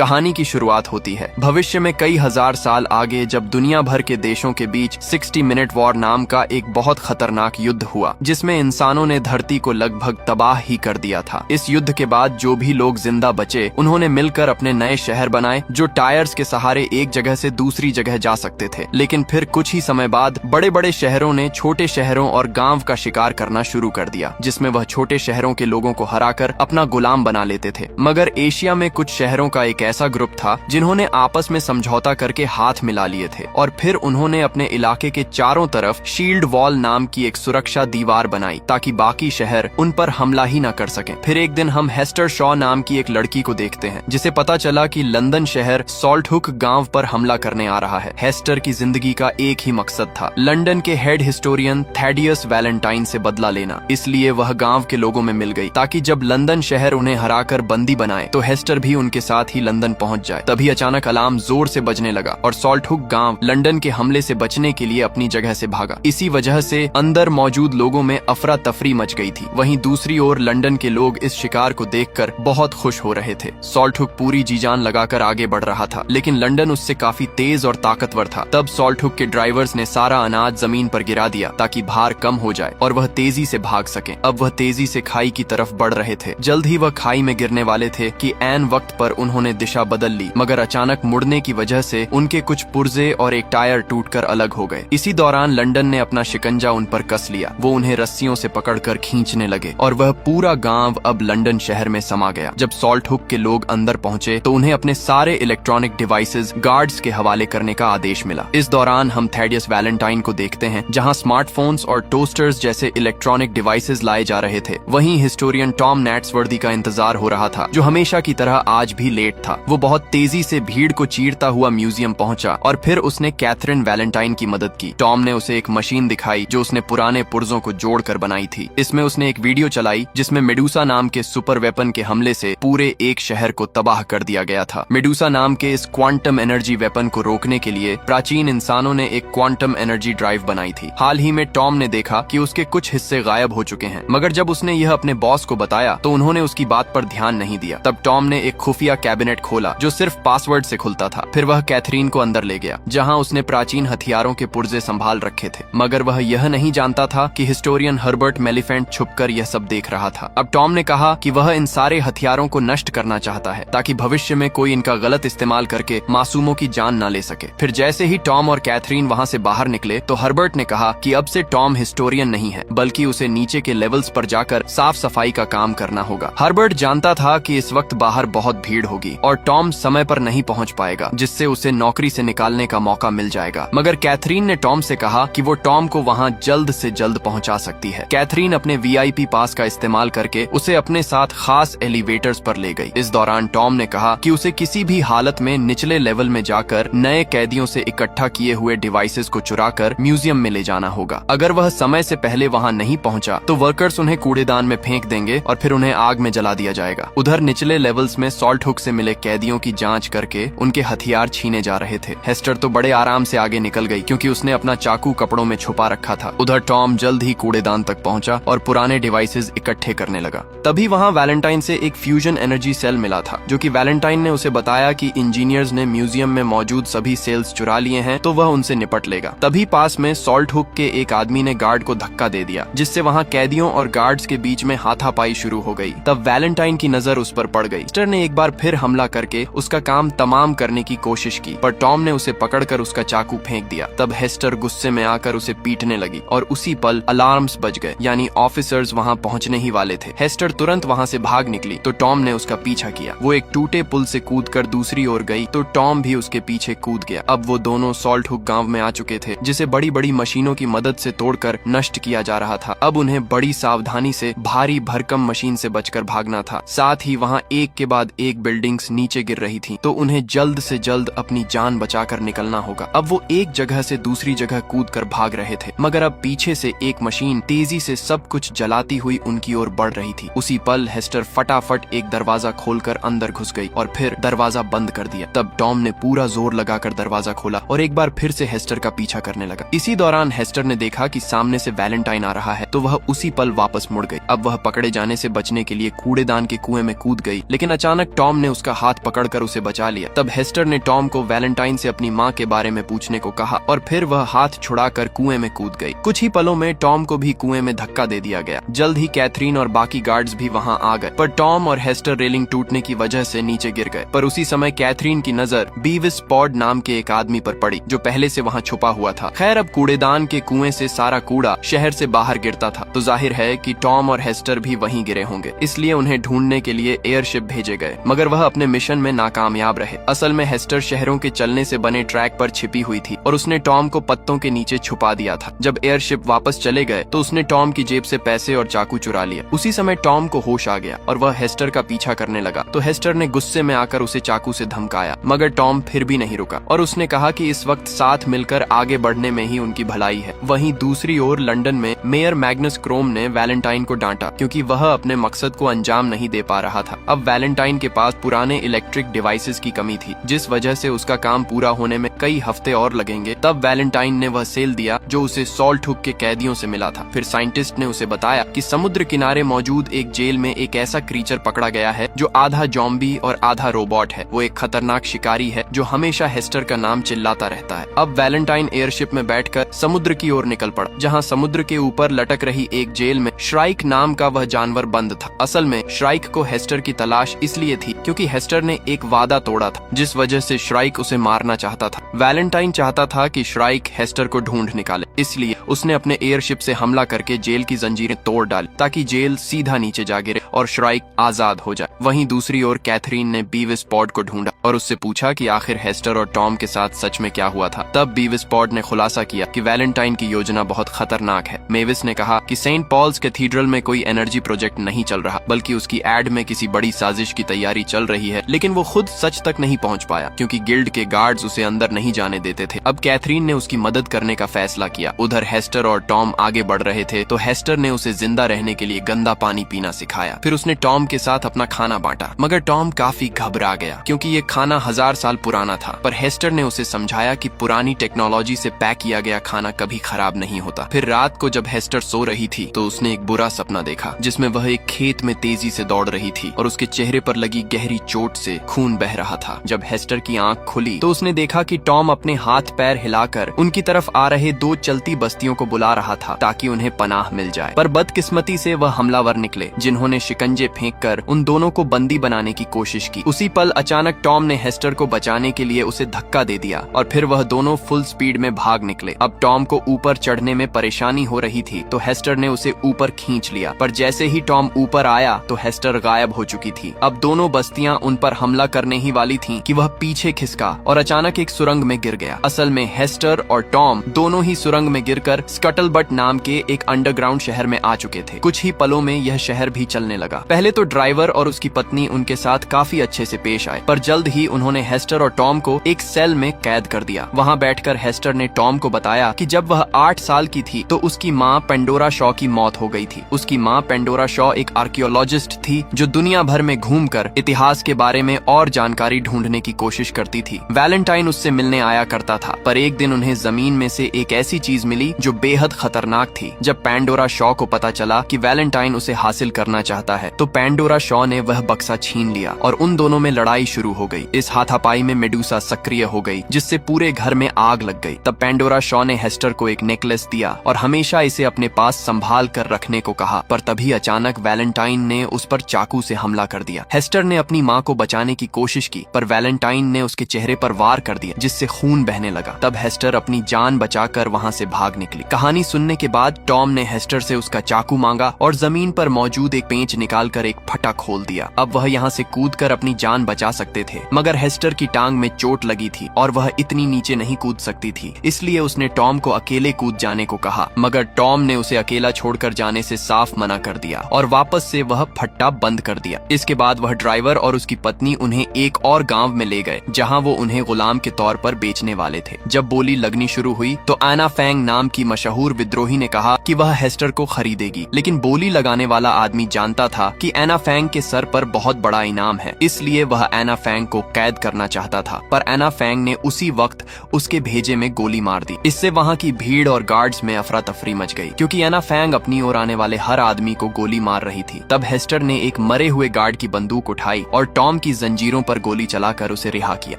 कहानी की शुरुआत होती है भविष्य में कई हजार साल आगे, जब दुनिया भर के देशों के बीच 60 मिनट वॉर नाम का एक बहुत खतरनाक युद्ध हुआ, जिसमें इंसानों ने धरती को लगभग तबाह ही कर दिया था। इस युद्ध के बाद जो भी लोग जिंदा बचे, उन्होंने मिलकर अपने नए शहर बनाए जो टायर्स के सहारे एक जगह से दूसरी जगह जा सकते थे। लेकिन फिर कुछ ही समय बाद बड़े बड़े शहरों ने छोटे शहरों और गांव का शिकार करना शुरू कर दिया, जिसमें वह छोटे शहरों के लोगों को हराकर अपना गुलाम बना लेते थे। मगर एशिया में कुछ शहरों का एक ऐसा ग्रुप था जिन्होंने आपस में समझौता करके हाथ मिला लिए थे और फिर उन्होंने अपने इलाके के चारों तरफ शील्ड वॉल नाम की एक सुरक्षा दीवार बनाई ताकि बाकी शहर उन पर हमला ही न कर सकें। फिर एक दिन हम हेस्टर शॉ नाम की एक लड़की को देखते हैं जिसे पता चला कि लंदन शहर सॉल्टहुक गांव पर हमला करने आ रहा है। हेस्टर की जिंदगी का एक ही मकसद था, लंदन के हेड हिस्टोरियन थैडियस वैलेंटाइन से बदला लेना। इसलिए वह गांव के लोगों में मिल गई ताकि जब लंदन शहर उन्हें हराकर बंदी बनाए तो हेस्टर भी उनके साथ ही लंदन पहुंच जाए। तभी अचानक अलार्म जोर से बजने लगा और सॉल्टहुक गांव लंदन के हमले से बचने के लिए अपनी जगह से भागा। इसी वजह से अंदर मौजूद लोगों में अफरा तफरी मच गई थी। वहीं दूसरी ओर लंदन के लोग इस शिकार को देखकर बहुत खुश हो रहे थे। सॉल्टहुक पूरी जी जान लगाकर आगे बढ़ रहा था, लेकिन लंदन उससे काफी तेज और ताकतवर था। तब सॉल्टहुक के ड्राइवर्स ने सारा अनाज जमीन पर गिरा दिया ताकि भार कम हो जाए और वह तेजी से भाग सके। अब वह तेजी से खाई की तरफ बढ़ रहे थे। जल्द ही वह खाई में गिरने वाले थे कि ऐन वक्त पर उन्होंने दिशा बदल ली, मगर अचानक मुड़ने की वजह से उनके कुछ पुर्जे और एक टायर टूटकर अलग हो गए। इसी दौरान लंदन ने अपना शिकंजा उन पर कस लिया। वो उन्हें रस्सियों से पकड़कर खींचने लगे और वह पूरा गांव अब लंदन शहर में समा गया। जब सॉल्टहुक के लोग अंदर पहुंचे तो उन्हें अपने सारे इलेक्ट्रॉनिक डिवाइसेस गार्ड्स के हवाले करने का आदेश मिला। इस दौरान हम थैडियस वैलेंटाइन को देखते हैं जहां स्मार्टफोन्स और टोस्टर्स जैसे इलेक्ट्रॉनिक डिवाइसेस लाए जा रहे थे। वहीं हिस्टोरियन टॉम नैट्सवर्दी का इंतजार हो रहा था, जो हमेशा की तरह आज भी लेट था। वो बहुत तेजी से भीड़ को चीरता हुआ म्यूजियम पहुंचा और फिर उसने कैथरीन वैलेंटाइन की मदद की। टॉम ने उसे एक मशीन दिखाई जो उसने पुराने पुर्जों को जोड़कर बनाई थी। इसमें उसने एक वीडियो चलाई जिसमें मेडुसा नाम के सुपर वेपन के हमले से पूरे एक शहर को तबाह कर दिया गया था। मेडुसा नाम के इस क्वांटम एनर्जी वेपन को रोकने के लिए प्राचीन इंसानों ने एक क्वांटम एनर्जी ड्राइव बनाई थी। हाल ही में टॉम ने देखा कि उसके कुछ हिस्से गायब हो चुके हैं, मगर जब उसने यह अपने बॉस को बताया तो उन्होंने उसकी बात पर ध्यान नहीं दिया। तब टॉम ने एक खुफिया कैबिनेट खोला जो सिर्फ पासवर्ड से खुलता था। फिर वह कैथरीन को अंदर ले गया जहां उसने प्राचीन हथियारों के पुर्जे संभाल रखे थे, मगर वह यह नहीं जानता था कि हिस्टोरियन हर्बर्ट मेलिफेंट छुपकर यह सब देख रहा था। अब टॉम ने कहा कि वह इन सारे हथियारों को नष्ट करना चाहता है ताकि भविष्य में कोई इनका गलत इस्तेमाल करके मासूमों की जान न ले सके। फिर जैसे ही टॉम और कैथरीन वहां से बाहर निकले तो हर्बर्ट ने कहा कि अब से टॉम हिस्टोरियन नहीं है, बल्कि उसे नीचे के लेवल्स पर जाकर साफ सफाई का काम करना होगा। हर्बर्ट जानता था कि इस वक्त बाहर बहुत भीड़ होगी और टॉम समय पर नहीं पहुंच पाएगा, जिससे उसे नौकरी से निकालने का मौका मिल जाएगा। मगर कैथरीन ने टॉम से कहा कि वो टॉम को वहां जल्द से जल्द पहुंचा सकती है। कैथरीन अपने वीआईपी पास का इस्तेमाल करके उसे अपने साथ खास एलिवेटर्स पर ले गई। इस दौरान टॉम ने कहा कि उसे किसी भी हालत में निचले लेवल में जाकर नए कैदियों से इकट्ठा किए हुए डिवाइसेस को चुराकर म्यूजियम में ले जाना होगा। अगर वह समय से पहले वहां नहीं पहुंचा तो वर्कर्स उन्हें कूड़ेदान में फेंक देंगे और फिर उन्हें आग में जला दिया जाएगा। उधर निचले लेवल्स में सॉल्टहुक से मिले कैदियों की जांच करके उनके हथियार छीने जा रहे थे। हेस्टर तो बड़े आराम से आगे निकल गई क्योंकि उसने अपना चाकू कपड़ों में छुपा रखा था। उधर टॉम जल्द ही कूड़ेदान तक पहुंचा और पुराने डिवाइसेस इकट्ठे करने लगा। तभी वहां वैलेंटाइन से एक फ्यूजन एनर्जी सेल मिला था, जो कि वैलेंटाइन ने उसे बताया कि इंजीनियर्स ने म्यूजियम में मौजूद सभी सेल्स चुरा लिए हैं, तो वह उनसे निपट लेगा। तभी पास में सॉल्टहुक के एक आदमी ने गार्ड को धक्का दे दिया, जिससे वहां कैदियों और गार्ड्स के बीच में हाथापाई शुरू हो गई। तब वैलेंटाइन की नजर उस पर पड़ गई। हेस्टर ने एक बार फिर हमला करके उसका काम तमाम करने की कोशिश की, पर टॉम ने उसे पकड़कर उसका चाकू फेंक दिया। तब हेस्टर गुस्से में आकर उसे पीटने लगी और उसी पल अलार्म्स बज गए, यानी ऑफिसर्स वहां पहुंचने ही वाले थे। हेस्टर तुरंत वहां से भाग निकली तो टॉम ने उसका पीछा किया। वो एक टूटे पुल से कूदकर दूसरी ओर गई तो टॉम भी उसके पीछे कूद गया। अब वो दोनों सॉल्टहुक गांव में आ चुके थे, जिसे बड़ी बड़ी मशीनों की मदद से तोड़कर नष्ट किया जा रहा था। अब उन्हें बड़ी सावधानी से भारी भरकम मशीन से बचकर भागना था। साथ ही वहां एक के बाद एक बिल्डिंग्स नीचे गिर रही थी, तो उन्हें जल्द से जल्द अपनी जान बचाकर निकलना होगा। अब वो एक जगह से दूसरी जगह कूदकर भाग रहे थे, मगर अब पीछे से एक मशीन तेजी से सब कुछ जलाती हुई उनकी ओर बढ़ रही थी। उसी पल हेस्टर फटाफट एक दरवाजा खोलकर अंदर घुस गई और फिर दरवाजा बंद कर दिया। तब टॉम ने पूरा जोर लगाकर दरवाजा खोला और एक बार फिर से हेस्टर का पीछा करने लगा। इसी दौरान हेस्टर ने देखा कि सामने से वैलेंटाइन आ रहा है, तो वह उसी पल वापस मुड़ गई। अब वह पकड़े जाने से बचने के लिए कूड़ेदान के कुएं में कूद गई, लेकिन अचानक टॉम ने उसका हाथ हाथ पकड़कर उसे बचा लिया। तब हेस्टर ने टॉम को वैलेंटाइन से अपनी माँ के बारे में पूछने को कहा और फिर वह हाथ छुड़ाकर कुएं में कूद गई। कुछ ही पलों में टॉम को भी कुएं में धक्का दे दिया गया। जल्द ही कैथरीन और बाकी गार्ड्स भी वहां आ गए, पर टॉम और हेस्टर रेलिंग टूटने की वजह से नीचे गिर गए। पर उसी समय कैथरीन की नजर बीविस पॉड नाम के एक आदमी पर पड़ी जो पहले से वहां छुपा हुआ था। खैर, अब कूड़ेदान के कुएं से सारा कूड़ा शहर से बाहर गिरता था, तो जाहिर है कि टॉम और हेस्टर भी वहीं गिरे होंगे। इसलिए उन्हें ढूंढने के लिए एयरशिप भेजे गए, मगर वह अपने मिशन में नाकामयाब रहे। असल में हेस्टर शहरों के चलने से बने ट्रैक पर छिपी हुई थी और उसने टॉम को पत्तों के नीचे छुपा दिया था। जब एयरशिप वापस चले गए तो उसने टॉम की जेब से पैसे और चाकू चुरा लिया। उसी समय टॉम को होश आ गया और वह हेस्टर का पीछा करने लगा, तो हेस्टर ने गुस्से में आकर उसे चाकू से धमकाया, मगर टॉम फिर भी नहीं रुका और उसने कहा कि इस वक्त साथ मिलकर आगे बढ़ने में ही उनकी भलाई है। वहीं दूसरी ओर लंदन में मेयर मैग्नस क्रोम ने वैलेंटाइन को डांटा क्योंकि वह अपने मकसद को अंजाम नहीं दे पा रहा था। अब वैलेंटाइन के पास पुराने इलेक्ट्रिक डिवाइसेस की कमी थी, जिस वजह से उसका काम पूरा होने में कई हफ्ते और लगेंगे। तब वैलेंटाइन ने वह सेल दिया जो उसे सॉल्ट हुक के कैदियों से मिला था। फिर साइंटिस्ट ने उसे बताया कि समुद्र किनारे मौजूद एक जेल में एक ऐसा क्रीचर पकड़ा गया है जो आधा जॉम्बी और आधा रोबोट है। वो एक खतरनाक शिकारी है जो हमेशा हेस्टर का नाम चिल्लाता रहता है। अब वैलेंटाइन एयरशिप में बैठकर समुद्र की ओर निकल पड़ा, जहां समुद्र के ऊपर लटक रही एक जेल में श्राइक नाम का वह जानवर बंद था। असल में श्राइक को हेस्टर की तलाश इसलिए थी क्योंकि हेस्टर ने एक वादा तोड़ा था, जिस वजह से श्राइक उसे मारना चाहता था। वैलेंटाइन चाहता था कि श्राइक हेस्टर को ढूंढ निकाले, इसलिए उसने अपने एयरशिप से हमला करके जेल की जंजीरें तोड़ डाली ताकि जेल सीधा नीचे जा गिरे और श्राइक आजाद हो जाए। वहीं दूसरी ओर कैथरीन ने बीविस पॉड को ढूंढा और उससे पूछा कि आखिर हेस्टर और टॉम के साथ सच में क्या हुआ था। तब बीविस पॉड ने खुलासा किया कि वैलेंटाइन की योजना बहुत खतरनाक है। मेविस ने कहा कि सेंट पॉल्स कैथीड्रल में कोई एनर्जी प्रोजेक्ट नहीं चल रहा, बल्कि उसकी एड में किसी बड़ी साजिश की तैयारी चल रही है, लेकिन वो खुद सच तक नहीं पहुंच पाया क्योंकि गिल्ड के गार्ड्स उसे अंदर नहीं जाने देते थे। अब कैथरीन ने उसकी मदद करने का फैसला किया। उधर हेस्टर और टॉम आगे बढ़ रहे थे, तो हेस्टर ने उसे जिंदा रहने के लिए गंदा पानी पीना सिखाया। फिर उसने टॉम के साथ अपना खाना बांटा, मगर टॉम काफी घबरा गया क्योंकि ये खाना 1000 साल पुराना था। पर हेस्टर ने उसे समझाया कि पुरानी टेक्नोलॉजी से पैक किया गया खाना कभी खराब नहीं होता। फिर रात को जब हेस्टर सो रही थी तो उसने एक बुरा सपना देखा जिसमें वह एक खेत में तेजी से दौड़ रही थी और उसके चेहरे पर लगी गहरी चोट से खून बह रहा था। जब हेस्टर की आंख खुली तो उसने देखा कि टॉम अपने हाथ पैर हिलाकर उनकी तरफ आ रहे 2 चलती बस्तियों को बुला रहा था ताकि उन्हें पनाह मिल जाए। पर बदकिस्मती से वह हमलावर निकले जिन्होंने शिकंजे फेंककर उन दोनों को बंदी बनाने की कोशिश की। उसी पल अचानक टॉम ने हेस्टर को बचाने के लिए उसे धक्का दे दिया और फिर वह दोनों फुल स्पीड में भाग निकले। अब टॉम को ऊपर चढ़ने में परेशानी हो रही थी, तो हेस्टर ने उसे ऊपर खींच लिया, पर जैसे ही टॉम ऊपर आया तो हेस्टर गायब हो चुकी थी। अब दोनों बस्तियां उन पर हमला करने ही वाली थीं कि वह पीछे खिसका और अचानक एक सुरंग में गिर गया। असल में हेस्टर और टॉम दोनों ही सुरंग में गिरकर स्कटलबट नाम के एक अंडरग्राउंड शहर में आ चुके थे। कुछ ही पलों में यह शहर भी चलने लगा। पहले तो ड्राइवर और उसकी पत्नी उनके साथ काफी अच्छे से पेश आए, पर जल्द ही उन्होंने हेस्टर और टॉम को एक सेल में कैद कर दिया। वहां बैठकर हेस्टर ने टॉम को बताया कि जब वह 8 साल की थी तो उसकी माँ पेंडोरा शॉ की मौत हो गई थी। उसकी माँ पेंडोरा शॉ एक आर्कियोलॉजिस्ट थी जो दुनिया भर में घूमकर इतिहास के बारे में और जानकारी ढूंढने की कोशिश करती थी। वैलेंटाइन उससे मिलने आया करता था, पर एक दिन उन्हें जमीन में से एक ऐसी चीज मिली जो बेहद खतरनाक थी। जब पेंडोरा शॉ को पता चला कि वैलेंटाइन उसे हासिल करना चाहता है, तो पेंडोरा शॉ ने वह बक्सा छीन लिया और उन दोनों में लड़ाई शुरू हो गई। इस हाथापाई में मेडूसा सक्रिय हो गई जिससे पूरे घर में आग लग गई। तब पेंडोरा शॉ ने हेस्टर को एक नेकलेस दिया और हमेशा इसे अपने पास संभाल कर रखने को कहा, पर तभी अचानक वैलेंटाइन ने उस पर चाकू से हमला कर दिया। हेस्टर ने अपनी माँ को बचाने की कोशिश की, पर वैलेंटाइन ने उसके चेहरे पर वार कर दिया जिससे खून बहने लगा। तब हेस्टर अपनी जान बचाकर वहाँ से भाग निकली। कहानी सुनने के बाद टॉम ने हेस्टर से उसका चाकू मांगा और जमीन पर मौजूद एक पेंच निकालकर एक फटा खोल दिया। अब वह यहाँ से कूदकर अपनी जान बचा सकते थे, मगर हेस्टर की टांग में चोट लगी थी और वह इतनी नीचे नहीं कूद सकती थी, इसलिए उसने टॉम को अकेले कूद जाने को कहा, मगर टॉम ने उसे अकेला छोड़कर जाने से साफ मना कर दिया और वापस से वह फट्टा बंद कर दिया। इसके बाद वह ड्राइवर और उसकी पत्नी उन्हें एक और गांव में ले गए जहां वो उन्हें गुलाम के तौर पर बेचने वाले थे। जब बोली लगनी शुरू हुई तो एना फैंग नाम की मशहूर विद्रोही ने कहा कि वह हेस्टर को खरीदेगी, लेकिन बोली लगाने वाला आदमी जानता जानता था कि एना फैंग के सर पर बहुत बड़ा इनाम है, इसलिए वह एना फैंग को कैद करना चाहता था। पर एना फैंग ने उसी वक्त उसके भेजे में गोली मार दी। इससे वहां की भीड़ और गार्ड्स में अफरा तफरी मच गई, क्योंकि एना फैंग अपनी ओर आने वाले हर आदमी को गोली मार रही थी। तब हेस्टर ने एक मरे हुए गार्ड की बंदूक उठाई और टॉम की जंजीरों पर गोली चलाकर उसे रिहा किया।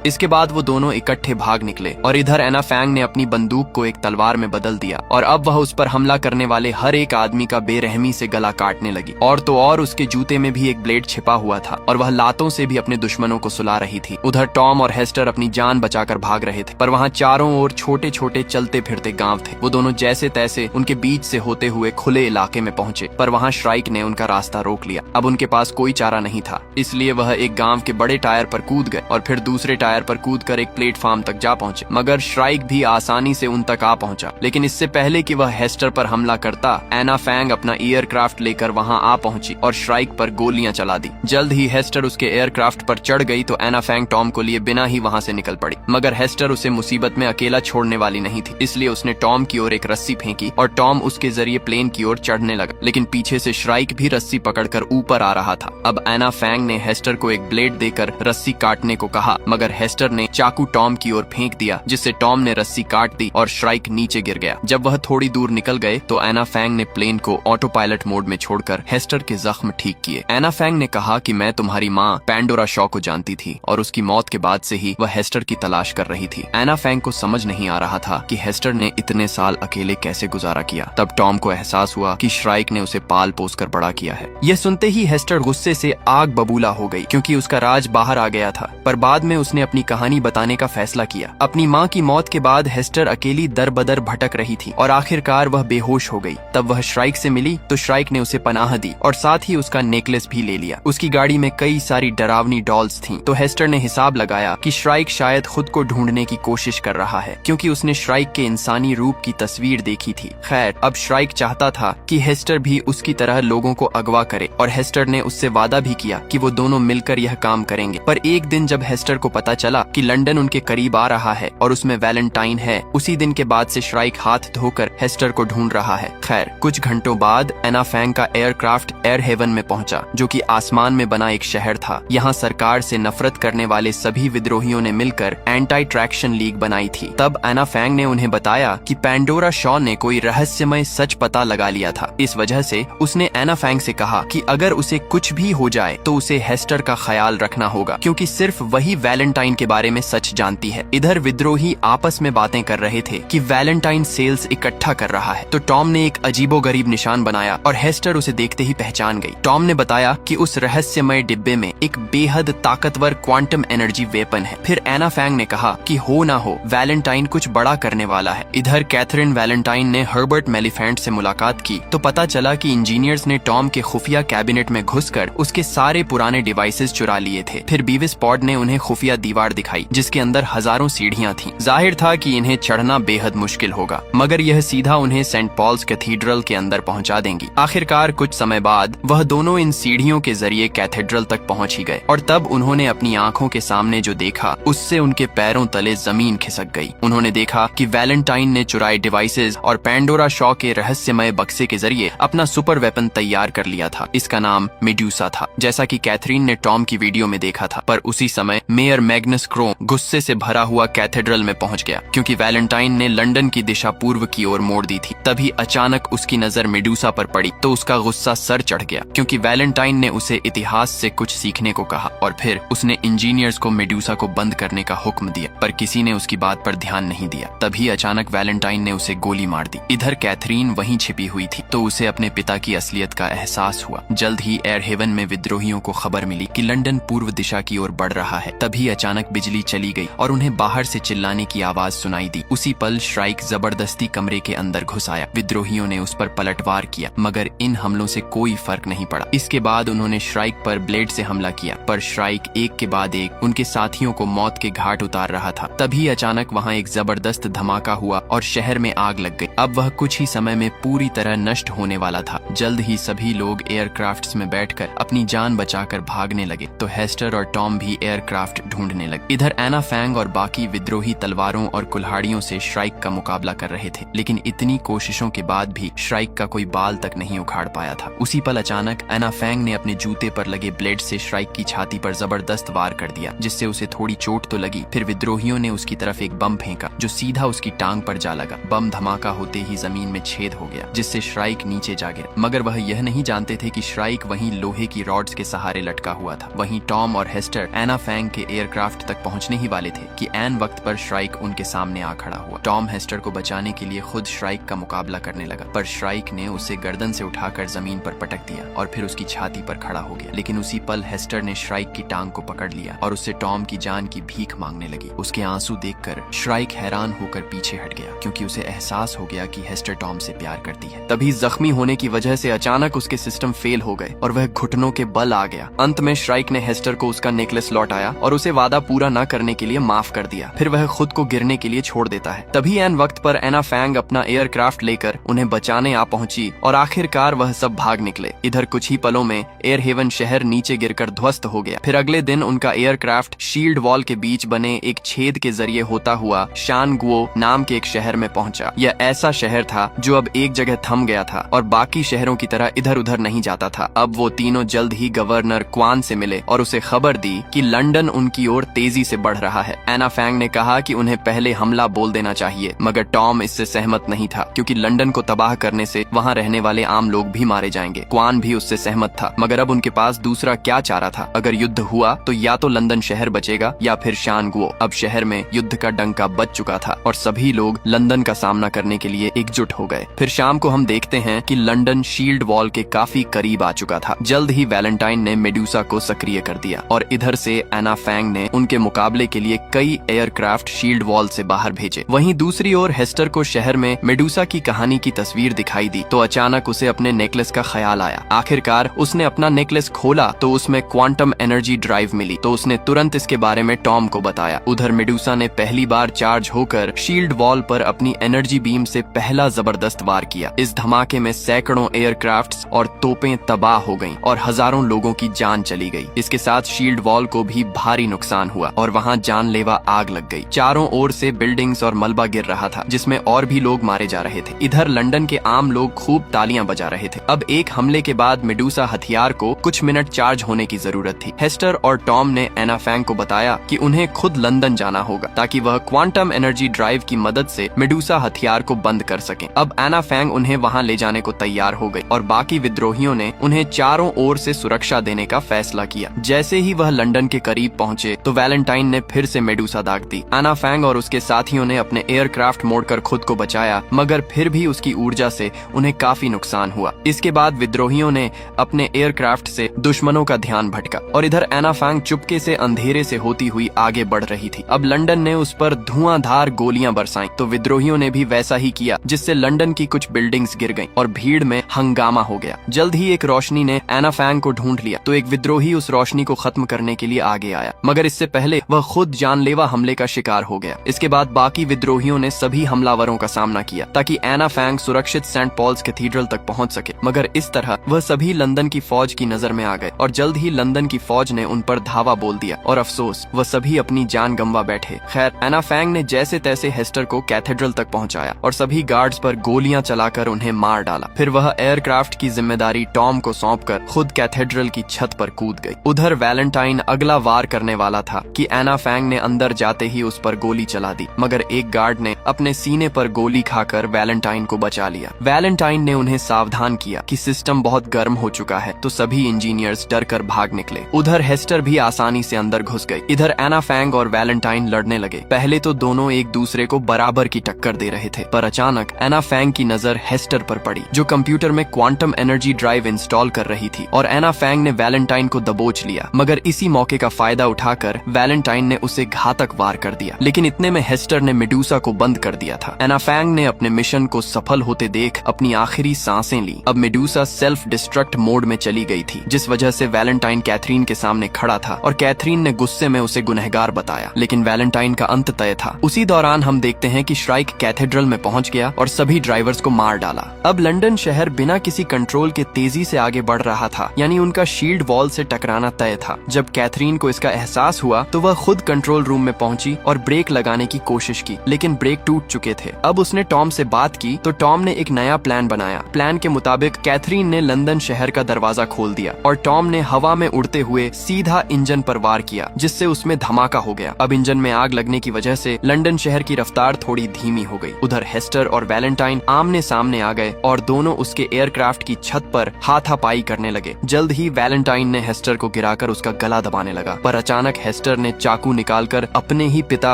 इसके बाद वो दोनों इकट्ठे भाग निकले और इधर एना फैंग ने अपनी बंदूक को एक तलवार में बदल दिया और अब वह उस पर हमला करने वाले हर एक आदमी का बेरहमी से गला काटने लगी। और तो और उसके जूते में भी एक ब्लेड छिपा हुआ था और वह लातों से भी अपने दुश्मनों को सुला रही थी। उधर टॉम और हेस्टर अपनी जान बचाकर भाग रहे थे, पर वहाँ चारों ओर छोटे छोटे चलते फिरते गांव थे। वो दोनों जैसे तैसे उनके बीच से होते हुए खुले इलाके में पहुंचे, पर वहाँ श्राइक ने उनका रास्ता रोक लिया। अब उनके पास कोई चारा नहीं था, इसलिए वह एक गांव के बड़े टायर पर कूद गए और फिर दूसरे टायर पर कूदकर एक प्लेटफॉर्म तक जा पहुंचे। मगर श्राइक भी आसानी से उन तक आ पहुंचा, लेकिन इससे पहले कि वह हेस्टर पर हमला करता, एना फैंग अपना एयरक्राफ्ट लेकर वहां आ पहुंची और श्राइक पर गोलियां चला दी। जल्द ही हेस्टर उसके एयरक्राफ्ट पर चढ़ गई तो एना फैंग टॉम को लिए बिना ही वहां से निकल पड़ी। मगर हेस्टर उसे मुसीबत में अकेला छोड़ने वाली नहीं थी, इसलिए उसने टॉम की ओर एक रस्सी फेंकी और टॉम उसके जरिए प्लेन की ओर चढ़ने लगा, लेकिन पीछे से श्राइक भी रस्सी पकड़कर ऊपर आ रहा था। अब एना फैंग ने हेस्टर को एक ब्लेड देकर रस्सी काटने को कहा, मगर हेस्टर ने चाकू टॉम की ओर फेंक दिया, जिससे टॉम ने रस्सी काट दी और श्राइक नीचे गिर गया। जब वह थोड़ी दूर निकल गए तो एना फैंग ने प्लेन को ऑटो पायलट मोड में छोड़कर हेस्टर के जख्म ठीक किए। एना फैंग ने कहा कि मैं तुम्हारी माँ पैंडोरा शॉ को जानती थी और उसकी मौत के बाद से ही वह हेस्टर की तलाश कर रही थी। एना फैंग को समझ नहीं आ रहा था कि हेस्टर ने इतने साल अकेले कैसे गुजारा किया। तब टॉम को एहसास हुआ कि श्राइक ने उसे पाल पोस कर बड़ा किया है। यह सुनते ही हेस्टर गुस्से से आग बबूला हो गई, क्योंकि उसका राज बाहर आ गया था। पर बाद में उसने अपनी कहानी बताने का फैसला किया। अपनी माँ की मौत के बाद हेस्टर अकेली दर बदर भटक रही थी और आखिरकार वह बेहोश हो गई। तब वह श्राइक से मिली तो श्राइक ने उसे पनाह दी और साथ ही उसका नेकलेस भी ले लिया। उसकी गाड़ी में कई सारी डरावनी डॉल्स थीं, तो हेस्टर ने हिसाब लगाया कि श्राइक शायद खुद को ढूंढने की कोशिश कर रहा है, क्योंकि उसने श्राइक के इंसानी रूप की तस्वीर देखी थी। खैर, अब श्राइक चाहता था कि हेस्टर भी उसकी तरह लोगों को अगवा करे और हेस्टर ने उससे वादा भी किया कि वो दोनों मिलकर यह काम करेंगे। पर एक दिन जब हेस्टर को पता चला कि लंदन उनके करीब आ रहा है और उसमें वैलेंटाइन है, उसी दिन के बाद से श्राइक हाथ धोकर हेस्टर को ढूंढ रहा है। खैर, कुछ घंटों बाद एना फैंग का एयरक्राफ्ट एयर हेवन में पहुंचा, जो कि आसमान में बना एक शहर था। यहाँ सरकार से नफरत करने वाले सभी विद्रोहियों ने मिलकर एंटी ट्रैक्शन लीग बनाई थी। तब एना फैंग ने उन्हें बताया कि पैंडोरा शॉ ने कोई रहस्यमय सच पता लगा लिया था। इस वजह से उसने एना फैंग से कहा कि अगर उसे कुछ भी हो जाए तो उसे हेस्टर का ख्याल रखना होगा, क्योंकि सिर्फ वही वैलेंटाइन के बारे में सच जानती है। इधर विद्रोही आपस में बातें कर रहे थे कि वैलेंटाइन सेल्स इकट्ठा कर रहा है, तो टॉम ने एक अजीबोगरीब निशान बनाया और हेस्टर उसे देखते ही पहचान गई। टॉम ने बताया कि उस रहस्यमय डिब्बे में एक बेहद ताकतवर क्वांटम एनर्जी वेपन है। फिर एना फैंग ने कहा कि हो ना हो, वैलेंटाइन कुछ बड़ा करने वाला है। इधर कैथरीन वैलेंटाइन ने हर्बर्ट मेलिफेंट से मुलाकात की तो पता चला कि इंजीनियर्स ने टॉम के खुफिया कैबिनेट में घुसकर उसके सारे पुराने डिवाइसेस चुरा लिए थे। फिर बीविस पॉड ने उन्हें खुफिया दीवार दिखाई, जिसके अंदर हजारों सीढ़ियां थीं। जाहिर था कि इन्हें चढ़ना बेहद मुश्किल होगा, मगर यह सीधा उन्हें सेंट पॉल्स कैथीड्रल के अंदर पहुंचा देंगी। आखिरकार कुछ समय बाद वह दोनों इन सीढ़ियों के जरिए कैथेड्रल तक पहुंच ही गए और तब उन्होंने अपनी आंखों के सामने जो देखा, उससे उनके पैरों तले जमीन खिसक गई। उन्होंने देखा कि वैलेंटाइन ने चुराए डिवाइसेस और पैंडोरा शॉ के रहस्यमय बक्से के जरिए अपना सुपर वेपन तैयार कर लिया था। इसका नाम मेड्यूसा था, जैसा कि कैथरीन ने टॉम की वीडियो में देखा था। पर उसी समय मेयर मैग्नस क्रोम गुस्से से भरा हुआ कैथेड्रल में पहुंच गया, क्योंकि वैलेंटाइन ने लंदन की दिशा पूर्व की ओर मोड़ दी थी। तभी अचानक उसकी नजर मेडूसा पर पड़ी तो उसका गुस्सा सर चढ़ गया, क्योंकि वैलेंटाइन ने उसे इतिहास से कुछ सीखने को कहा और फिर उसने इंजीनियर्स को मेडूसा को बंद करने का हुक्म दिया। पर किसी ने उसकी बात पर ध्यान नहीं दिया। तभी अचानक वैलेंटाइन ने उसे गोली मार दी। इधर कैथरीन वहीं छिपी हुई थी, तो उसे अपने पिता की असलियत का एहसास हुआ। जल्द ही एयर हेवन में विद्रोहियों को खबर मिली कि लंदन पूर्व दिशा की ओर बढ़ रहा है। तभी अचानक बिजली चली गई और उन्हें बाहर से चिल्लाने की आवाज सुनाई दी। उसी पल श्राइक जबरदस्ती कमरे के अंदर घुस आया। विद्रोहियों ने उस पर पलटवार किया, मगर इन हमलों से कोई फर्क नहीं पड़ा। इसके बाद उन्होंने श्राइक पर ब्लेड से हमला किया, पर श्राइक एक के बाद एक उनके साथियों को मौत के घाट उतार रहा था। तभी अचानक वहाँ एक जबरदस्त धमाका हुआ और शहर में आग लग गई। अब वह कुछ ही समय में पूरी तरह नष्ट होने वाला था। जल्द ही सभी लोग एयरक्राफ्ट्स में बैठकर अपनी जान बचाकर भागने लगे, तो हेस्टर और टॉम भी एयरक्राफ्ट ढूंढने लगे। इधर एना फैंग और बाकी विद्रोही तलवारों और कुल्हाड़ियों से श्राइक का मुकाबला कर रहे थे, लेकिन इतनी कोशिशों के बाद भी श्राइक का कोई बाल तक नहीं उखाड़ पाया था। उसी पल अचानक अचानक एना फैंग ने अपने जूते पर लगे ब्लेड से श्राइक की छाती पर जबरदस्त वार कर दिया, जिससे उसे थोड़ी चोट तो लगी। फिर विद्रोहियों ने उसकी तरफ एक बम फेंका जो सीधा उसकी टांग पर जा लगा। बम धमाका होते ही जमीन में छेद हो गया, जिससे श्राइक नीचे जा गिरा। मगर वह यह नहीं जानते थे कि श्राइक वहीं लोहे की रॉड्स के सहारे लटका हुआ था। वहीं टॉम और हेस्टर एना फैंग के एयरक्राफ्ट तक पहुंचने ही वाले थे कि ऐन वक्त पर श्राइक उनके सामने आ खड़ा हुआ। टॉम हेस्टर को बचाने के लिए खुद श्राइक का मुकाबला करने लगा, पर श्राइक ने उसे गर्दन से उठाकर जमीन पर पटक दिया और फिर उसकी छाती पर खड़ा हो गया। लेकिन उसी पल हेस्टर ने श्राइक की टांग को पकड़ लिया और उससे टॉम की जान की भीख मांगने लगी। उसके आंसू देखकर श्राइक हैरान होकर पीछे हट गया, क्योंकि उसे एहसास हो गया कि हेस्टर टॉम से प्यार करती है। तभी जख्मी होने की वजह से अचानक उसके सिस्टम फेल हो गए और वह घुटनों के बल आ गया। अंत में श्राइक ने हेस्टर को उसका नेकलेस लौटाया और उसे वादा पूरा न करने के लिए माफ कर दिया। फिर वह खुद को गिरने के लिए छोड़ देता है। तभी ऐन वक्त पर एना फैंग अपना एयरक्राफ्ट लेकर उन्हें बचाने आ पहुंची और आखिरकार वह सब भाग निकले। इधर कुछ ही पलों में एयर हेवन शहर नीचे गिरकर ध्वस्त हो गया। फिर अगले दिन उनका एयरक्राफ्ट शील्ड वॉल के बीच बने एक छेद के जरिए होता हुआ शानगुओ नाम के एक शहर में पहुंचा। यह ऐसा शहर था जो अब एक जगह थम गया था और बाकी शहरों की तरह इधर उधर नहीं जाता था। अब वो तीनों जल्द ही गवर्नर क्वान से मिले और उसे खबर दी कि लंदन उनकी ओर तेजी से बढ़ रहा है। एना फैंग ने कहा कि उन्हें पहले हमला बोल देना चाहिए, मगर टॉम इससे सहमत नहीं था, क्योंकि लंदन को तबाह करने से वहाँ रहने वाले आम लोग भी मारे जाएंगे। क्वान भी उससे सहमत था, मगर अब उनके पास दूसरा क्या चारा था। अगर युद्ध हुआ तो या तो लंदन शहर बचेगा या फिर शानगुओ। अब शहर में युद्ध का डंका बज चुका था और सभी लोग लंदन का सामना करने के लिए एकजुट हो गए। फिर शाम को हम देखते हैं कि लंदन शील्ड वॉल के काफी करीब आ चुका था। जल्द ही वैलेंटाइन ने मेडुसा को सक्रिय कर दिया और इधर से एना फैंग ने उनके मुकाबले के लिए कई एयरक्राफ्ट शील्ड वॉल से बाहर भेजे। वहीं दूसरी ओर हेस्टर को शहर में मेडुसा की कहानी की तस्वीर दिखाई दी तो अचानक उसे अपने नेकलेस का ख्याल आया। आखिरकार उसने अपना नेकलेस खोला तो उसमें क्वांटम एनर्जी ड्राइव मिली, तो उसने तुरंत इसके बारे में टॉम को बताया। उधर मेडुसा ने पहली बार चार्ज होकर शील्ड वॉल पर अपनी एनर्जी बीम से पहला जबरदस्त वार किया। इस धमाके में सैकड़ों एयरक्राफ्ट्स और तोपें तबाह हो गईं और हजारों लोगों की जान चली गई। इसके साथ शील्ड वॉल को भी भारी नुकसान हुआ और वहां जानलेवा आग लग गई। चारों ओर से बिल्डिंग्स और मलबा गिर रहा था, जिसमें और भी लोग मारे जा रहे थे। इधर लंदन के आम लोग खूब तालियां बजा रहे थे। अब एक हमले के बाद मेडुसा हथियार को कुछ मिनट चार्ज होने की जरूरत थी। हेस्टर और टॉम ने एना फैंग को बताया कि उन्हें खुद लंदन जाना होगा ताकि वह क्वांटम एनर्जी ड्राइव की मदद से मेडुसा हथियार को बंद कर सकें। अब एना फैंग उन्हें वहां ले जाने को तैयार हो गई और बाकी विद्रोहियों ने उन्हें चारों ओर से सुरक्षा देने का फैसला किया। जैसे ही वह लंदन के करीब पहुंचे तो वैलेंटाइन ने फिर से मेडुसा दाग दी। एना फैंग और उसके साथियों ने अपने एयरक्राफ्ट मोड़कर खुद को बचाया, मगर फिर भी उसकी ऊर्जा से उन्हें काफी नुकसान हुआ। इसके बाद विद्रोहियों ने अपने एयरक्राफ्ट से दुश्मनों का ध्यान भटका और इधर एना फैंग चुपके से अंधेरे से होती हुई आगे बढ़ रही थी। अब लंदन ने उस पर धुआंधार गोलियां बरसाईं तो विद्रोहियों ने भी वैसा ही किया, जिससे लंदन की कुछ बिल्डिंग्स गिर गईं और भीड़ में हंगामा हो गया। जल्द ही एक रोशनी ने एना फैंग को ढूंढ लिया तो एक विद्रोही उस रोशनी को खत्म करने के लिए आगे आया, मगर इससे पहले वह खुद जानलेवा हमले का शिकार हो गया। इसके बाद बाकी विद्रोहियों ने सभी हमलावरों का सामना किया ताकि एना फैंग सुरक्षित सेंट पॉल्स कैथीड्रल तक पहुंच सके, मगर इस तरह वह सभी लंदन की फौज की नजर में आ गए और जल्द ही लंदन की फौज ने उन पर धावा बोल दिया और अफसोस वह सभी अपनी जान गंवा बैठे। खैर, एना फैंग ने जैसे तैसे हेस्टर को कैथेड्रल तक पहुंचाया और सभी गार्ड्स पर गोलियां चलाकर उन्हें मार डाला। फिर वह एयरक्राफ्ट की जिम्मेदारी टॉम को सौंपकर खुद कैथेड्रल की छत पर कूद गई। उधर वैलेंटाइन अगला वार करने वाला था कि एना फैंग ने अंदर जाते ही उस पर गोली चला दी, मगर एक गार्ड ने अपने सीने पर गोली खाकर वैलेंटाइन को बचा लिया। वैलेंटाइन ने उन्हें सावधान किया कि सिस्टम बहुत गर्म हो चुका है, तो सभी इंजीनियर्स डर कर भाग निकले। उधर हेस्टर भी आसानी से अंदर घुस गई। इधर एना फैंग और वैलेंटाइन लड़ने लगे। पहले तो दोनों एक दूसरे को बराबर की टक्कर दे रहे थे, पर अचानक एना फैंग की नजर हेस्टर पर पड़ी, जो कंप्यूटर में क्वांटम एनर्जी ड्राइव इंस्टॉल कर रही थी, और एना फैंग ने वैलेंटाइन को दबोच लिया। मगर इसी मौके का फायदा उठाकर वैलेंटाइन ने उसे घातक वार कर दिया, लेकिन इतने में हेस्टर ने मेडुसा को बंद कर दिया था। एना फैंग ने अपने मिशन को सफल होते देख अपनी आखिरी सांसें ली। अब मेडुसा सेल्फ डिस्ट्रक्ट मोड में चली गई थी, जिस वजह से वैलेंटाइन कैथरीन के सामने खड़ा था और कैथरीन ने गुस्से में उसे गुनहगार बताया, लेकिन वैलेंटाइन का अंत तय था। उसी दौरान हम देखते हैं कि श्राइक कैथेड्रल में पहुंच गया और सभी ड्राइवर्स को मार डाला। अब लंदन शहर बिना किसी कंट्रोल के तेजी से आगे बढ़ रहा था, यानी उनका शील्ड वॉल से टकराना तय था। जब कैथरीन को इसका एहसास हुआ तो वह खुद कंट्रोल रूम में पहुंची और ब्रेक लगाने की कोशिश की, लेकिन ब्रेक टूट चुके थे। अब उसने टॉम से बात की तो टॉम ने एक नया प्लान बनाया। प्लान के मुताबिक कैथरीन ने लंदन लंदन शहर का दरवाजा खोल दिया और टॉम ने हवा में उड़ते हुए सीधा इंजन पर वार किया, जिससे उसमें धमाका हो गया। अब इंजन में आग लगने की वजह से लंदन शहर की रफ्तार थोड़ी धीमी हो गई। उधर हेस्टर और वैलेंटाइन आमने सामने आ गए और दोनों उसके एयरक्राफ्ट की छत पर हाथापाई करने लगे। जल्द ही वैलेंटाइन ने हेस्टर को गिराकर उसका गला दबाने लगा, पर अचानक हेस्टर ने चाकू निकालकर अपने ही पिता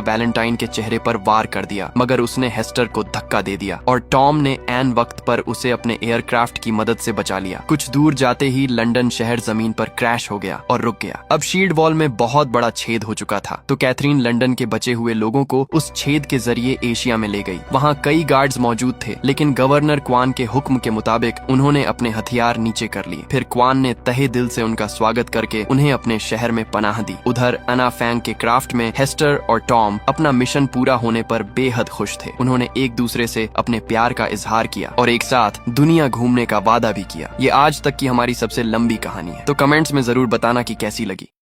वैलेंटाइन के चेहरे पर वार कर दिया, मगर उसने हेस्टर को धक्का दे दिया और टॉम ने ऐन वक्त पर उसे अपने एयरक्राफ्ट की मदद से बचा लिया। कुछ दूर जाते ही लंदन शहर जमीन पर क्रैश हो गया और रुक गया। अब शील्ड वॉल में बहुत बड़ा छेद हो चुका था, तो कैथरीन लंदन के बचे हुए लोगों को उस छेद के जरिए एशिया में ले गई। वहाँ कई गार्ड्स मौजूद थे, लेकिन गवर्नर क्वान के हुक्म के मुताबिक उन्होंने अपने हथियार नीचे कर लिए। फिर क्वान ने तहे दिल से उनका स्वागत करके उन्हें अपने शहर में पनाह दी। उधर अना फैंग के क्राफ्ट में हेस्टर और टॉम अपना मिशन पूरा होने पर बेहद खुश थे। उन्होंने एक दूसरे से अपने प्यार का इजहार किया और एक साथ दुनिया घूमने का वादा भी किया। ये आज तक की हमारी सबसे लंबी कहानी है, तो कमेंट्स में जरूर बताना कि कैसी लगी।